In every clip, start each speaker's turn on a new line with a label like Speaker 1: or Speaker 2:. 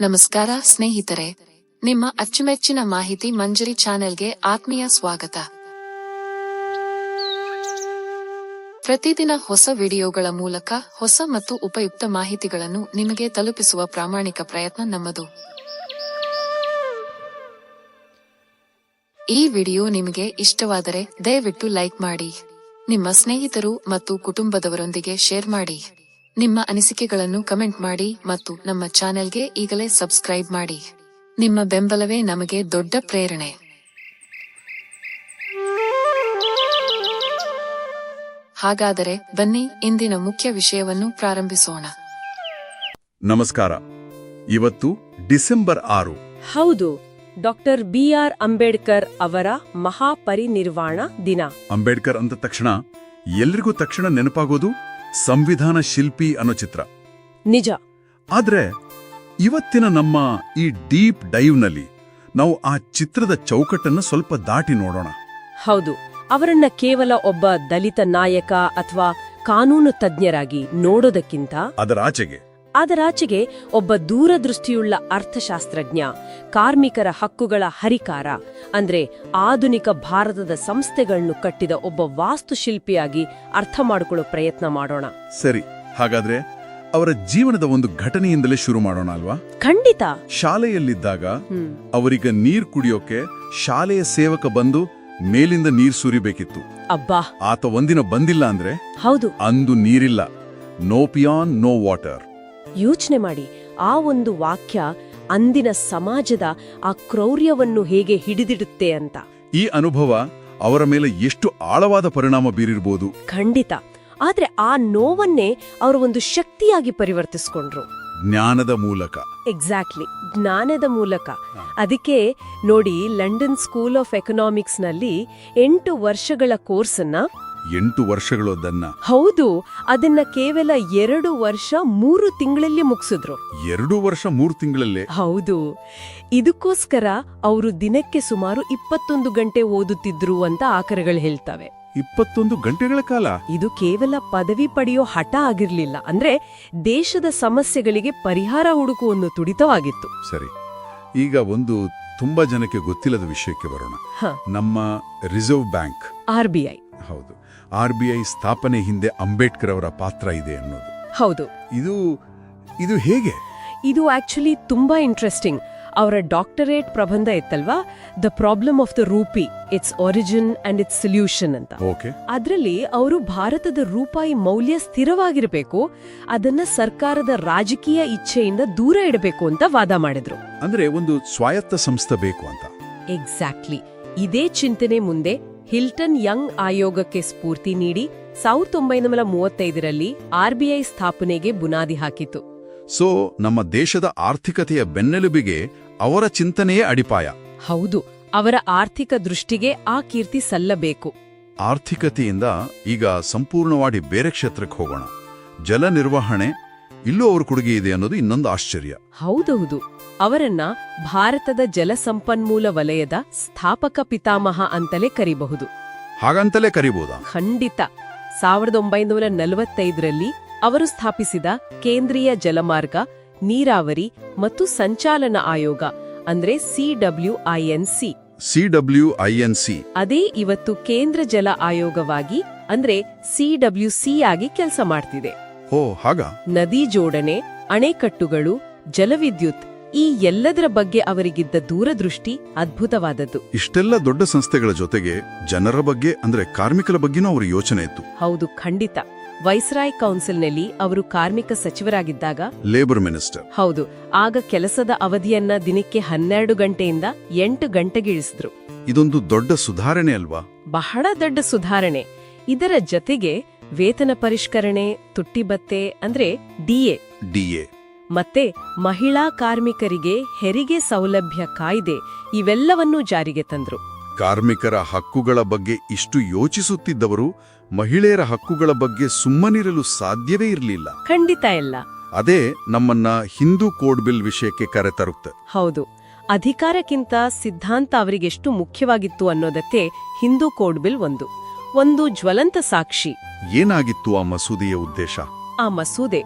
Speaker 1: ನಮಸ್ಕಾರ ಸ್ನೇಹಿತರೆ, ನಿಮ್ಮ ಅಚ್ಚುಮೆಚ್ಚಿನ ಮಾಹಿತಿ ಮಂಜರಿ ಚಾನೆಲ್ಗೆ ಆತ್ಮೀಯ ಸ್ವಾಗತ. ಪ್ರತಿದಿನ ಹೊಸ ವಿಡಿಯೋಗಳ ಮೂಲಕ ಹೊಸ ಮತ್ತು ಉಪಯುಕ್ತ ಮಾಹಿತಿಗಳನ್ನು ನಿಮಗೆ ತಲುಪಿಸುವ ಪ್ರಾಮಾಣಿಕ ಪ್ರಯತ್ನ ನಮ್ಮದು. ಈ ವಿಡಿಯೋ ನಿಮಗೆ ಇಷ್ಟವಾದರೆ ದಯವಿಟ್ಟು ಲೈಕ್ ಮಾಡಿ, ನಿಮ್ಮ ಸ್ನೇಹಿತರು ಮತ್ತು ಕುಟುಂಬದವರೊಂದಿಗೆ ಶೇರ್ ಮಾಡಿ, ನಿಮ್ಮ ಅನಿಸಿಕೆಗಳನ್ನು ಕಮೆಂಟ್ ಮಾಡಿ ಮತ್ತು ನಮ್ಮ ಚಾನೆಲ್ಗೆ ಈಗಲೇ ಸಬ್ಸ್ಕ್ರೈಬ್ ಮಾಡಿ. ನಿಮ್ಮ ಬೆಂಬಲವೇ ನಮಗೆ ದೊಡ್ಡ ಪ್ರೇರಣೆ. ಹಾಗಾದರೆ ಬನ್ನಿ ಇಂದಿನ ಮುಖ್ಯ ವಿಷಯವನ್ನು ಪ್ರಾರಂಭಿಸೋಣ.
Speaker 2: ನಮಸ್ಕಾರ. ಇವತ್ತು ಡಿಸೆಂಬರ್ 6.
Speaker 3: ಹೌದು, ಡಾಕ್ಟರ್ ಬಿ.ಆರ್. ಅಂಬೇಡ್ಕರ್ ಅವರ ಮಹಾಪರಿನಿರ್ವಾಣ ದಿನ.
Speaker 2: ಅಂಬೇಡ್ಕರ್ ಅಂದ ತಕ್ಷಣ ಎಲ್ರಿಗೂ ತಕ್ಷಣ ನೆನಪಾಗೋದು ಸಂವಿಧಾನ ಶಿಲ್ಪಿ ಅನ್ನೋ ಚಿತ್ರ.
Speaker 3: ನಿಜ.
Speaker 2: ಆದ್ರೆ ಇವತ್ತಿನ ನಮ್ಮ ಈ ಡೀಪ್ ಡೈವ್ನಲ್ಲಿ ನಾವು ಆ ಚಿತ್ರದ ಚೌಕಟ್ಟನ್ನು ಸ್ವಲ್ಪ ದಾಟಿ ನೋಡೋಣ.
Speaker 3: ಹೌದು, ಅವರನ್ನ ಕೇವಲ ಒಬ್ಬ ದಲಿತ ನಾಯಕ ಅಥವಾ ಕಾನೂನು ತಜ್ಞರಾಗಿ ನೋಡೋದಕ್ಕಿಂತ ಅದರಾಚೆಗೆ ಒಬ್ಬ ದೂರದೃಷ್ಟಿಯುಳ್ಳ ಅರ್ಥಶಾಸ್ತ್ರಜ್ಞ, ಕಾರ್ಮಿಕರ ಹಕ್ಕುಗಳ ಹರಿಕಾರ, ಅಂದ್ರೆ ಆಧುನಿಕ ಭಾರತದ ಸಂಸ್ಥೆಗಳನ್ನು ಕಟ್ಟಿದ ಒಬ್ಬ ವಾಸ್ತುಶಿಲ್ಪಿಯಾಗಿ ಅರ್ಥ ಮಾಡಿಕೊಳ್ಳೋ ಪ್ರಯತ್ನ ಮಾಡೋಣ.
Speaker 2: ಸರಿ, ಹಾಗಾದ್ರೆ ಅವರ ಜೀವನದ ಒಂದು ಘಟನೆಯಿಂದಲೇ ಶುರು ಮಾಡೋಣ ಅಲ್ವಾ?
Speaker 3: ಖಂಡಿತ.
Speaker 2: ಶಾಲೆಯಲ್ಲಿದ್ದಾಗ ಅವರಿಗೆ ನೀರ್ ಕುಡಿಯೋಕೆ ಶಾಲೆಯ ಸೇವಕ ಬಂದು ಮೇಲಿಂದ ನೀರ್ ಸುರಿಬೇಕಿತ್ತು.
Speaker 3: ಅಬ್ಬಾ,
Speaker 2: ಆತ ಒಂದಿನ ಬಂದಿಲ್ಲ ಅಂದ್ರೆ
Speaker 3: ಹೌದು,
Speaker 2: ಅಂದು ನೀರಿಲ್ಲ. ನೋ ಪಿಯಾನ್ ನೋ ವಾಟರ್.
Speaker 3: ಯೋಚನೆ ಮಾಡಿ, ಆ ಒಂದು ವಾಕ್ಯ ಅಂದಿನ ಸಮಾಜದ ಆ ಕ್ರೌರ್ಯವನ್ನು ಹೇಗೆ ಹಿಡಿದಿಡುತ್ತೆ ಅಂತ.
Speaker 2: ಈ ಅನುಭವ ಅವರ ಮೇಲೆ ಎಷ್ಟು ಆಳವಾದ ಪರಿಣಾಮ ಬೀರಿರ್ಬೋದು.
Speaker 3: ಖಂಡಿತ. ಆದ್ರೆ ಆ ನೋವನ್ನೇ ಅವರು ಒಂದು ಶಕ್ತಿಯಾಗಿ ಪರಿವರ್ತಿಸ್ಕೊಂಡ್ರು.
Speaker 2: ಜ್ಞಾನದ ಮೂಲಕ.
Speaker 3: ಎಕ್ಸಾಕ್ಟ್ಲಿ, ಜ್ಞಾನದ ಮೂಲಕ. ಅದಕ್ಕೆ ನೋಡಿ, ಲಂಡನ್ ಸ್ಕೂಲ್ ಆಫ್ ಎಕನಾಮಿಕ್ಸ್ ನಲ್ಲಿ 8 ವರ್ಷಗಳ ಕೋರ್ಸನ್ನ
Speaker 2: 8 ವರ್ಷಗಳದನ್ನ
Speaker 3: ಹೌದು, ಅದನ್ನ ಕೇವಲ 2 ವರ್ಷ 3 ತಿಂಗಳಲ್ಲಿ ಮುಗಿಸಿದ್ರು.
Speaker 2: 2 ವರ್ಷ 3 ತಿಂಗಳಲ್ಲೇ?
Speaker 3: ಹೌದು. ಇದಕ್ಕೋಸ್ಕರ ಅವರು ದಿನಕ್ಕೆ ಸುಮಾರು 21 ಗಂಟೆ ಓದುತ್ತಿದ್ರು ಅಂತ ಆಕರಗಳು ಹೇಳ್ತವೆ.
Speaker 2: 21 ಗಂಟೆಗಳ ಕಾಲ?
Speaker 3: ಇದು ಕೇವಲ ಪದವಿ ಪಡೆಯೋ ಹಠ ಆಗಿರ್ಲಿಲ್ಲ, ಅಂದ್ರೆ ದೇಶದ ಸಮಸ್ಯೆಗಳಿಗೆ ಪರಿಹಾರ ಹುಡುಕುವ ಒಂದು ತುಡಿತವಾಗಿತ್ತು.
Speaker 2: ಸರಿ, ಈಗ ಒಂದು ತುಂಬಾ ಜನಕ್ಕೆ ಗೊತ್ತಿಲ್ಲದ ವಿಷಯಕ್ಕೆ ಬರೋಣ. ನಮ್ಮ ರಿಸರ್ವ್ ಬ್ಯಾಂಕ್,
Speaker 3: RBI.
Speaker 2: ಹೌದು, RBI ಸ್ಥಾಪನೆ ಹಿಂದೆ ಅಂಬೇಡ್ಕರ್ ಅವರ ಪಾತ್ರ ಇದೆ ಅನ್ನೋದು.
Speaker 3: ಹೌದು.
Speaker 2: ಇದು ಹೇಗೆ?
Speaker 3: ಇದು ಆಕ್ಚುಲಿ ತುಂಬಾ ಇಂಟ್ರೆಸ್ಟಿಂಗ್. ಅವರ ಡಾಕ್ಟರೇಟ್ ಪ್ರಬಂಧ ಇತ್ತಲ್ವಾ, the problem of the rupee, its origin and its solution ಅಂತ. ಅದರಲ್ಲಿ ಅವರು ಭಾರತದ ರೂಪಾಯಿ ಮೌಲ್ಯ ಸ್ಥಿರವಾಗಿರಬೇಕು, ಅದನ್ನ ಸರ್ಕಾರದ ರಾಜಕೀಯ ಇಚ್ಛೆಯಿಂದ ದೂರ ಇಡಬೇಕು ಅಂತ ವಾದ ಮಾಡಿದ್ರು.
Speaker 2: ಅಂದ್ರೆ ಒಂದು ಸ್ವಾಯತ್ತ ಸಂಸ್ಥೆ ಬೇಕು ಅಂತ.
Speaker 3: ಎಕ್ಸಾಕ್ಟ್ಲಿ. ಇದೇ ಚಿಂತನೆ ಮುಂದೆ ಹಿಲ್ಟನ್ ಯಂಗ್ ಆಯೋಗಕ್ಕೆ ಸ್ಫೂರ್ತಿ ನೀಡಿ 1935ರಲ್ಲಿ RBI ಸ್ಥಾಪನೆಗೆ ಬುನಾದಿ ಹಾಕಿತು.
Speaker 2: ಸೊ ನಮ್ಮ ದೇಶದ ಆರ್ಥಿಕತೆಯ ಬೆನ್ನೆಲುಬಿಗೆ ಅವರ ಚಿಂತನೆಯೇ ಅಡಿಪಾಯ.
Speaker 3: ಹೌದು, ಅವರ ಆರ್ಥಿಕ ದೃಷ್ಟಿಗೆ ಆ ಕೀರ್ತಿ ಸಲ್ಲಬೇಕು.
Speaker 2: ಆರ್ಥಿಕತೆಯಿಂದ ಈಗ ಸಂಪೂರ್ಣವಾಗಿ ಬೇರೆ ಕ್ಷೇತ್ರಕ್ಕೆ ಹೋಗೋಣ. ಜಲ ನಿರ್ವಹಣೆ, ಇಲ್ಲೂ ಅವ್ರ ಕೊಡುಗೆ ಇದೆ ಅನ್ನೋದು ಇನ್ನೊಂದು ಆಶ್ಚರ್ಯ.
Speaker 3: ಹೌದೌದು. ಅವರನ್ನ ಭಾರತದ ಜಲಸಂಪನ್ಮೂಲ ವಲಯದ ಸ್ಥಾಪಕ ಪಿತಾಮಹ ಅಂತಲೇ ಕರಿಬಹುದು.
Speaker 2: ಹಾಗಂತಲೇ ಕರಿಬಹುದಾ?
Speaker 3: ಖಂಡಿತ. 1945ರಲ್ಲಿ ಅವರು ಸ್ಥಾಪಿಸಿದ ಕೇಂದ್ರೀಯ ಜಲಮಾರ್ಗ, ನೀರಾವರಿ ಮತ್ತು ಸಂಚಾಲನ ಆಯೋಗ, ಅಂದ್ರೆ CWINC. ಅದೇ ಇವತ್ತು ಕೇಂದ್ರ ಜಲ ಆಯೋಗವಾಗಿ, ಅಂದ್ರೆ CWC ಆಗಿ ಕೆಲಸ ಮಾಡ್ತಿದೆ.
Speaker 2: ಓ, ಹಾಗ? ನದಿ
Speaker 3: ಜೋಡಣೆ, ಅಣೆಕಟ್ಟುಗಳು, ಜಲವಿದ್ಯುತ್, ಈ ಎಲ್ಲದರ ಬಗ್ಗೆ ಅವರಿಗಿದ್ದ ದೂರದೃಷ್ಟಿ ಅದ್ಭುತವಾದದ್ದು.
Speaker 2: ಇಷ್ಟೆಲ್ಲ ದೊಡ್ಡ ಸಂಸ್ಥೆಗಳ ಜೊತೆಗೆ ಜನರ ಬಗ್ಗೆ, ಅಂದ್ರೆ ಕಾರ್ಮಿಕರ ಬಗ್ಗೆನೂ ಅವರ ಯೋಚನೆ ಇತ್ತು.
Speaker 3: ಹೌದು, ಖಂಡಿತ. ವೈಸ್ರಾಯ್ ಕೌನ್ಸಿಲ್ನಲ್ಲಿ ಅವರು ಕಾರ್ಮಿಕ ಸಚಿವರಾಗಿದ್ದಾಗ
Speaker 2: ಲೇಬರ್ ಮಿನಿಸ್ಟರ್.
Speaker 3: ಹೌದು, ಆಗ ಕೆಲಸದ ಅವಧಿಯನ್ನ ದಿನಕ್ಕೆ 12 ಗಂಟೆಯಿಂದ 8 ಗಂಟೆಗೆ ಇಳಿಸಿದ್ರು.
Speaker 2: ಇದೊಂದು ದೊಡ್ಡ ಸುಧಾರಣೆ ಅಲ್ವಾ?
Speaker 3: ಬಹಳ ದೊಡ್ಡ ಸುಧಾರಣೆ. ಇದರ ಜೊತೆಗೆ ವೇತನ ಪರಿಷ್ಕರಣೆ, ತುಟ್ಟಿಭತ್ತೆ ಅಂದ್ರೆ DA ಮತ್ತೆ ಮಹಿಳಾ ಕಾರ್ಮಿಕರಿಗೆ ಹೆರಿಗೆ ಸೌಲಭ್ಯ ಕಾಯ್ದೆ, ಇವೆಲ್ಲವನ್ನೂ ಜಾರಿಗೆ ತಂದ್ರು.
Speaker 2: ಕಾರ್ಮಿಕರ ಹಕ್ಕುಗಳ ಬಗ್ಗೆ ಇಷ್ಟು ಯೋಚಿಸುತ್ತಿದ್ದವರು ಮಹಿಳೆಯರ ಹಕ್ಕುಗಳ ಬಗ್ಗೆ ಸುಮ್ಮನಿರಲು ಸಾಧ್ಯವೇ ಇರಲಿಲ್ಲ.
Speaker 3: ಖಂಡಿತ ಇಲ್ಲ.
Speaker 2: ಅದೇ ನಮ್ಮನ್ನ ಹಿಂದೂ ಕೋಡ್ ಬಿಲ್ ವಿಷಯಕ್ಕೆ ಕರೆತರುತ್ತೆ.
Speaker 3: ಹೌದು, ಅಧಿಕಾರಕ್ಕಿಂತ ಸಿದ್ಧಾಂತ ಅವರಿಗೆಷ್ಟು ಮುಖ್ಯವಾಗಿತ್ತು ಅನ್ನೋದಕ್ಕೆ ಹಿಂದೂ ಕೋಡ್ ಬಿಲ್ ಒಂದು ಜ್ವಲಂತ ಸಾಕ್ಷಿ.
Speaker 2: ಏನಾಗಿತ್ತು ಆ ಮಸೂದೆಯ ಉದ್ದೇಶ?
Speaker 3: ಆ ಮಸೂದೆ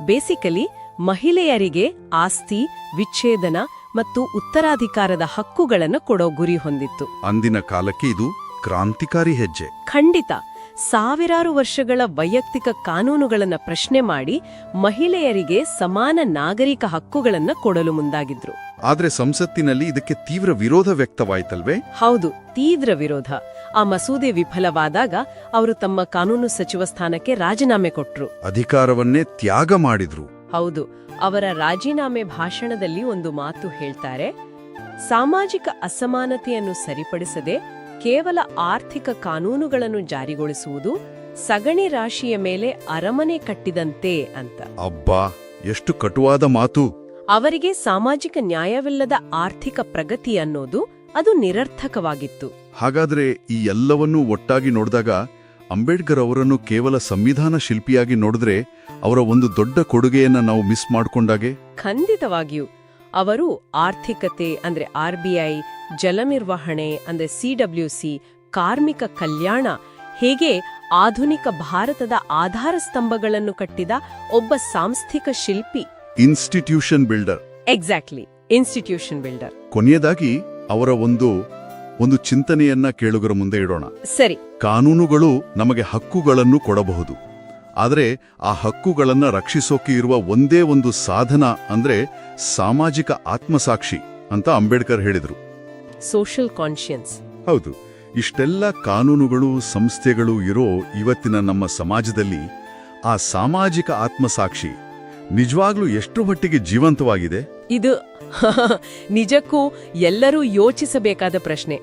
Speaker 3: ಬೇಸಿಕಲಿ ಮಹಿಳೆಯರಿಗೆ ಆಸ್ತಿ, ವಿಚ್ಛೇದನ ಮತ್ತು ಉತ್ತರಾಧಿಕಾರದ ಹಕ್ಕುಗಳನ್ನು ಕೊಡೋ ಗುರಿ ಹೊಂದಿತ್ತು.
Speaker 2: ಅಂದಿನ ಕಾಲಕ್ಕೆ ಇದು ಕ್ರಾಂತಿಕಾರಿ ಹೆಜ್ಜೆ.
Speaker 3: ಖಂಡಿತ. ಸಾವಿರಾರು ವರ್ಷಗಳ ವೈಯಕ್ತಿಕ ಕಾನೂನುಗಳನ್ನ ಪ್ರಶ್ನೆ ಮಾಡಿ ಮಹಿಳೆಯರಿಗೆ ಸಮಾನ ನಾಗರಿಕ ಹಕ್ಕುಗಳನ್ನ ಕೊಡಲು ಮುಂದಾಗಿದ್ರು.
Speaker 2: ಆದ್ರೆ ಸಂಸತ್ತಿನಲ್ಲಿ ಇದಕ್ಕೆ ತೀವ್ರ ವಿರೋಧ ವ್ಯಕ್ತವಾಯ್ತಲ್ವೇ?
Speaker 3: ಹೌದು, ತೀವ್ರ ವಿರೋಧ. ಆ ಮಸೂದೆ ವಿಫಲವಾದಾಗ ಅವರು ತಮ್ಮ ಕಾನೂನು ಸಚಿವ ಸ್ಥಾನಕ್ಕೆ ರಾಜೀನಾಮೆ ಕೊಟ್ರು.
Speaker 2: ಅಧಿಕಾರವನ್ನೇ ತ್ಯಾಗ ಮಾಡಿದ್ರು.
Speaker 3: ಹೌದು, ಅವರ ರಾಜೀನಾಮೆ ಭಾಷಣದಲ್ಲಿ ಒಂದು ಮಾತು ಹೇಳ್ತಾರೆ: ಸಾಮಾಜಿಕ ಅಸಮಾನತೆಯನ್ನು ಸರಿಪಡಿಸದೆ ಕೇವಲ ಆರ್ಥಿಕ ಕಾನೂನುಗಳನ್ನು ಜಾರಿಗೊಳಿಸುವುದು ಸಗಣಿ ರಾಶಿಯ ಮೇಲೆ ಅರಮನೆ ಕಟ್ಟಿದಂತೆ ಅಂತ.
Speaker 2: ಅಬ್ಬಾ, ಎಷ್ಟು ಕಟುವಾದ ಮಾತು!
Speaker 3: ಅವರಿಗೆ ಸಾಮಾಜಿಕ ನ್ಯಾಯವಿಲ್ಲದ ಆರ್ಥಿಕ ಪ್ರಗತಿ ಅನ್ನೋದು ಅದು ನಿರರ್ಥಕವಾಗಿತ್ತು.
Speaker 2: ಹಾಗಾದ್ರೆ ಈ ಎಲ್ಲವನ್ನೂ ಒಟ್ಟಾಗಿ ನೋಡಿದಾಗ ಅಂಬೇಡ್ಕರ್ ಅವರನ್ನು ಕೇವಲ ಸಂವಿಧಾನ ಶಿಲ್ಪಿಯಾಗಿ ನೋಡಿದ್ರೆ ಅವರ ಒಂದು ದೊಡ್ಡ ಕೊಡುಗೆಯನ್ನ ನಾವು ಮಿಸ್ ಮಾಡ್ಕೊಂಡಾಗೆ.
Speaker 3: ಖಂಡಿತವಾಗಿಯೂ. ಅವರು ಆರ್ಥಿಕತೆ ಅಂದ್ರೆ RBI, ಜಲನಿರ್ವಹಣೆ ಅಂದ್ರೆ CWC, ಕಾರ್ಮಿಕ ಕಲ್ಯಾಣ, ಹೇಗೆ ಆಧುನಿಕ ಭಾರತದ ಆಧಾರ ಸ್ತಂಭಗಳನ್ನು ಕಟ್ಟಿದ ಒಬ್ಬ ಸಾಂಸ್ಥಿಕ ಶಿಲ್ಪಿ.
Speaker 2: Institution builder.
Speaker 3: Exactly, institution builder.
Speaker 2: ಕೊನೆಯದಾಗಿ ಅವರ ಒಂದು ಚಿಂತನೆಯನ್ನ ಕೇಳುಗರ ಮುಂದೆ ಇಡೋಣ.
Speaker 3: ಸರಿ.
Speaker 2: ಕಾನೂನುಗಳು ನಮಗೆ ಹಕ್ಕುಗಳನ್ನು ಕೊಡಬಹುದು, ಆದರೆ ಆ ಹಕ್ಕುಗಳನ್ನ ರಕ್ಷಿಸೋಕೆ ಇರುವ ಒಂದೇ ಒಂದು ಸಾಧನ ಅಂದ್ರೆ ಸಾಮಾಜಿಕ ಆತ್ಮಸಾಕ್ಷಿ ಅಂತ ಅಂಬೇಡ್ಕರ್ ಹೇಳಿದ್ರು.
Speaker 3: Social conscience.
Speaker 2: ಹೌದು. ಇಷ್ಟೆಲ್ಲ ಕಾನೂನುಗಳು, ಸಂಸ್ಥೆಗಳು ಇರೋ ಇವತ್ತಿನ ನಮ್ಮ ಸಮಾಜದಲ್ಲಿ ಆ ಸಾಮಾಜಿಕ ಆತ್ಮಸಾಕ್ಷಿ ನಿಜವಾಗ್ಲೂ ಎಷ್ಟು ಮಟ್ಟಿಗೆ ಜೀವಂತವಾಗಿದೆ?
Speaker 3: ಇದು ನಿಜಕ್ಕೂ ಎಲ್ಲರೂ ಯೋಚಿಸಬೇಕಾದ ಪ್ರಶ್ನೆ.